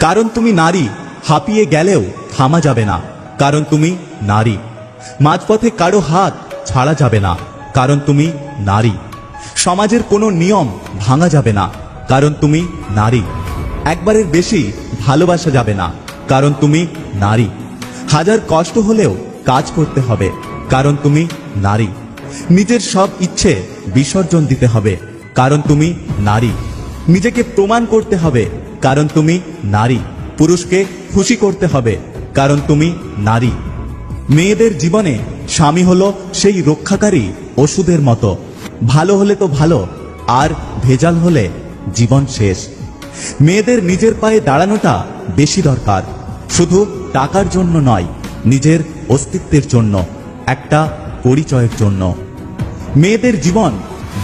কারণ তুমি নারী। হাঁপিয়ে গেলেও থামা যাবে না, কারণ তুমি নারী। মাঝপথে কারো হাত ছাড়া যাবে না, কারণ তুমি নারী। সমাজের কোনো নিয়ম ভাঙা যাবে না, কারণ তুমি নারী। একবারের বেশি ভালোবাসা যাবে না, কারণ তুমি নারী। হাজার কষ্ট হলেও কাজ করতে হবে, কারণ তুমি নারী। নিজের সব ইচ্ছে বিসর্জন দিতে হবে, কারণ তুমি নারী। নিজেকে প্রমাণ করতে হবে, কারণ তুমি নারী। পুরুষকে খুশি করতে হবে, কারণ তুমি নারী। মেয়েদের জীবনে স্বামী হলো সেই রক্ষাকারী ওষুধের মতো। ভালো হলে তো ভালো, আর ভেজাল হলে জীবন শেষ। মেয়েদের নিজের পায়ে দাঁড়ানোটা বেশি দরকার, শুধু টাকার জন্য নয়, নিজের অস্তিত্বের জন্য, একটা পরিচয়ের জন্য। মেয়েদের জীবন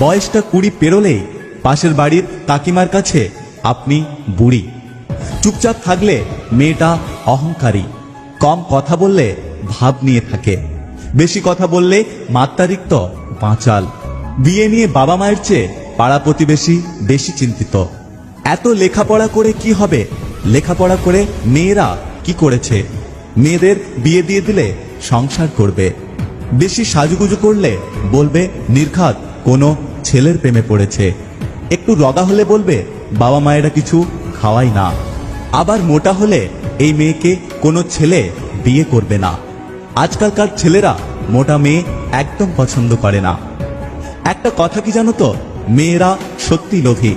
বয়সটা 20 পেরোলেই পাশের বাড়ির কাকিমার কাছে আপনি বুড়ি। চুপচাপ থাকলে মেয়েটা অহংকারী। কম কথা বললে ভাব নিয়ে থাকে, বেশি কথা বললে মাত্রাতিরিক্ত বাঁচাল। বিয়ে নিয়ে বাবা মায়ের চেয়ে পাড়া প্রতিবেশী বেশি চিন্তিত। এত লেখাপড়া করে কি হবে? লেখাপড়া করে মেয়েরা কি করেছে? মেয়েদের বিয়ে দিয়ে দিলে সংসার করবে। বেশি সাজুগুজু করলে বলবে নির্ঘাত কোনো ছেলের প্রেমে পড়েছে। একটু রগা হলে বলবে বাবা মায়েরা কিছু খাওয়াই না। আবার মোটা হলে এই মেয়েকে কোনো ছেলে বিয়ে করবে না। আজকালকার ছেলেরা মোটা মেয়ে একদম পছন্দ করে না। একটা কথা কি জানো তো, মেয়েরা সত্যি লোভী,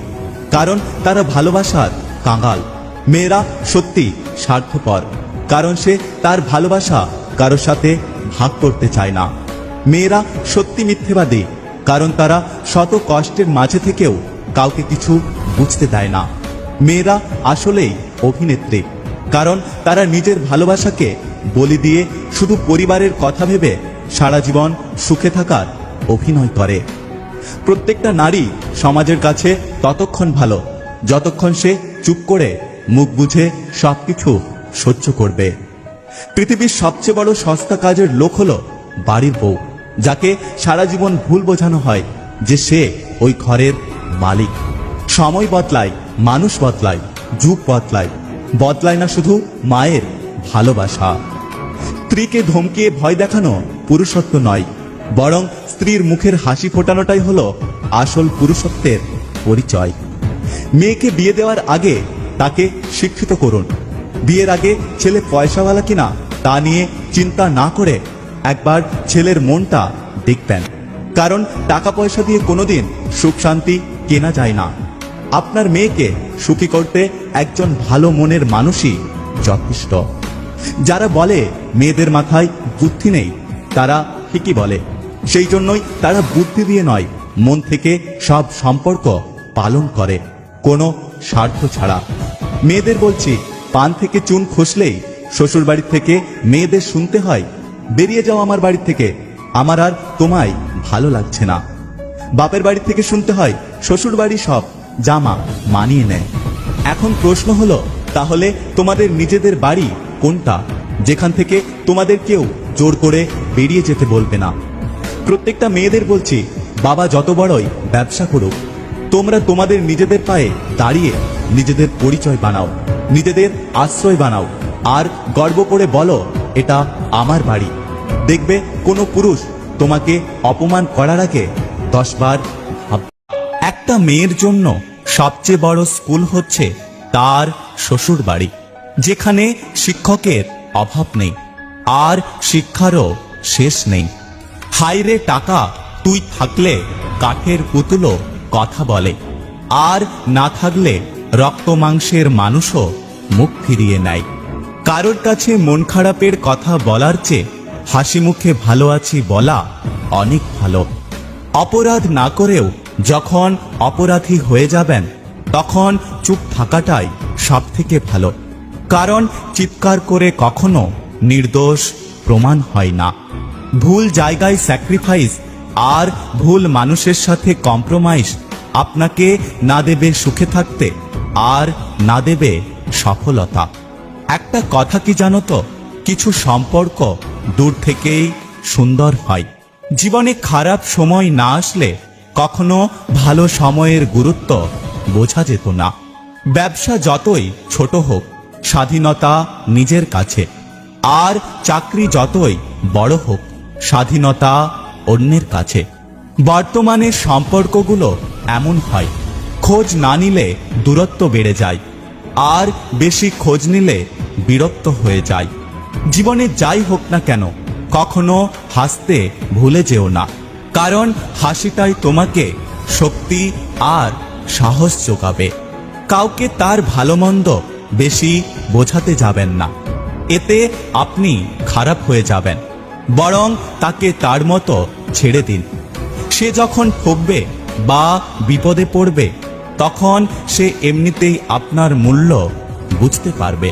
কারণ তারা ভালোবাসার কাঙাল। মেয়েরা সত্যি স্বার্থপর, কারণ সে তার ভালোবাসা কারোর সাথে ভাগ করতে চায় না। মেয়েরা সত্যি মিথ্যেবাদী, কারণ তারা শত কষ্টের মাঝে থেকেও কাউকে কিছু বুঝতে দেয় না। মেয়েরা আসলেই অভিনেত্রী, কারণ তারা নিজের ভালোবাসাকে বলি দিয়ে শুধু পরিবারের কথা ভেবে সারা জীবন সুখে থাকার অভিনয় করে। প্রত্যেকটা নারী সমাজের কাছে ততক্ষণ ভালো যতক্ষণ সে চুপ করে মুখ বুঝে সবকিছু সহ্য করবে। পৃথিবীর সবচেয়ে বড় সস্তা কাজের লোক হলো বাড়ির বউ, যাকে সারা জীবন ভুল বোঝানো হয় যে সে ওই ঘরের মালিক। সময় বদলায়, মানুষ বদলায়, যুগ বদলায়, বদলায় না শুধু মায়ের ভালোবাসা। স্ত্রীকে ধমকিয়ে ভয় দেখানো পুরুষত্ব নয়, বরং স্ত্রীর মুখের হাসি ফোটানোটাই হলো আসল পুরুষত্বের পরিচয়। মেয়েকে বিয়ে দেওয়ার আগে তাকে শিক্ষিত করুন। বিয়ের আগে ছেলে পয়সাওয়ালা কিনা তা নিয়ে চিন্তা না করে একবার ছেলের মনটা দেখবেন, কারণ টাকা পয়সা দিয়ে কোনোদিন সুখ শান্তি কেনা যায় না। আপনার মেয়েকে সুখী করতে একজন ভালো মনের মানুষই যথেষ্ট। যারা বলে মেয়েদের মাথায় বুদ্ধি নেই, তারা ঠিকই বলে। সেই জন্যই তারা বুদ্ধি দিয়ে নয়, মন থেকে সব সম্পর্ক পালন করে, কোনো স্বার্থ ছাড়া। মেয়েদের বলছি, পান থেকে চুন খসলেই শ্বশুর বাড়ি থেকে মেয়েদের শুনতে হয় বেরিয়ে যাও আমার বাড়ি থেকে, আমার আর তোমায় ভালো লাগছে না। বাপের বাড়ি থেকে শুনতে হয় শ্বশুর বাড়ি সব জামা মানিয়ে নেয়। এখন প্রশ্ন হলো, তাহলে তোমাদের নিজেদের বাড়ি কোনটা, যেখান থেকে তোমাদের কেউ জোর করে বেরিয়ে যেতে বলবে না? প্রত্যেকটা মেয়েদের বলছি, বাবা যত বড়ই ব্যবসা করুক, তোমরা তোমাদের নিজেদের পায়ে দাঁড়িয়ে নিজেদের পরিচয় বানাও, নিজেদের আশ্রয় বানাও, আর গর্ব করে বলো এটা আমার বাড়ি। দেখবে কোনো পুরুষ তোমাকে অপমান করার আগে 10 বার ভাববে। একটা মেয়ের জন্য সবচেয়ে বড় স্কুল হচ্ছে তার শ্বশুর বাড়ি, যেখানে শিক্ষকের অভাব নেই আর শিক্ষারও শেষ নেই। হাইরে টাকা, তুই থাকলে কাঠের পুতুলও কথা বলে, আর না থাকলে রক্ত মাংসের মানুষও মুখ ফিরিয়ে নেয়। কারোর কাছে মন খারাপের কথা বলার চেয়ে হাসি মুখে ভালো আছি বলা অনেক ভালো। অপরাধ না করেও যখন অপরাধী হয়ে যাবেন, তখন চুপ থাকাটাই সব থেকে ভালো, কারণ চিৎকার করে কখনো নির্দোষ প্রমাণ হয় না। ভুল জায়গায় স্যাক্রিফাইস আর ভুল মানুষের সাথে কম্প্রোমাইজ আপনাকে না দেবে সুখে থাকতে, আর না দেবে সফলতা। একটা কথা কি জানো তো, কিছু সম্পর্ক দূর থেকেই সুন্দর হয়। জীবনে খারাপ সময় না আসলে কখনো ভালো সময়ের গুরুত্ব বোঝা যেত না। ব্যবসা যতই ছোট হোক, স্বাধীনতা নিজের কাছে। আর চাকরি যতই বড় হোক, স্বাধীনতা অন্যের কাছে। বর্তমানে সম্পর্কগুলো এমন হয়, খোঁজ না নিলে দূরত্ব বেড়ে যায়, আর বেশি খোঁজ নিলে বিরক্ত হয়ে যায়। জীবনে যাই হোক না কেন, কখনো হাসতে ভুলে যেও না, কারণ হাসিটাই তোমাকে শক্তি আর সাহস যোগাবে। কাউকে তার ভালো মন্দ বেশি বোঝাতে যাবেন না, এতে আপনি খারাপ হয়ে যাবেন। বরং তাকে তার মতো ছেড়ে দিন। সে যখন ঠকবে বা বিপদে পড়বে, তখন সে এমনিতেই আপনার মূল্য বুঝতে পারবে।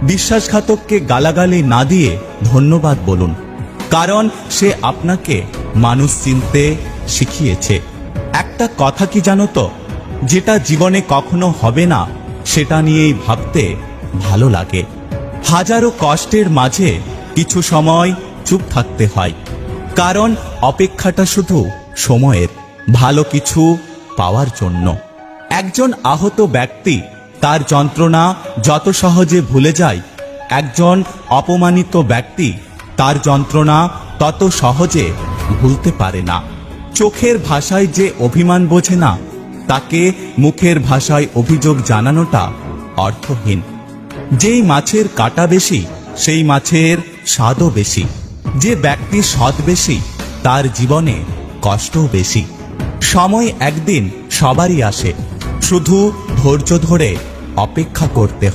বিশ্বাসঘাতককে গালাগালি না দিয়ে ধন্যবাদ বলুন, কারণ সে আপনাকে মানুষ চিনতে শিখিয়েছে। একটা কথা কি জানো তো, যেটা জীবনে কখনো হবে না, সেটা নিয়েই ভাবতে ভালো লাগে। হাজারো কষ্টের মাঝে কিছু সময় চুপ থাকতে হয়, কারণ অপেক্ষাটা শুধু সময়ের, ভালো কিছু পাওয়ার জন্য। একজন আহত ব্যক্তি তার যন্ত্রণা যত সহজে ভুলে যায়, একজন অপমানিত ব্যক্তি তার যন্ত্রণা তত সহজে ভুলতে পারে না। চোখের ভাষায় যে অভিমান বোঝে না, তাকে মুখের ভাষায় অভিযোগ জানানোটা অর্থহীন। যেই মাছের কাঁটা বেশি, সেই মাছের স্বাদও বেশি। যে ব্যক্তি সৎ বেশি, তার জীবনে কষ্টও বেশি। সময় একদিন সবারই আসে, শুধু ধৈর্য ধরে অপেক্ষা করতে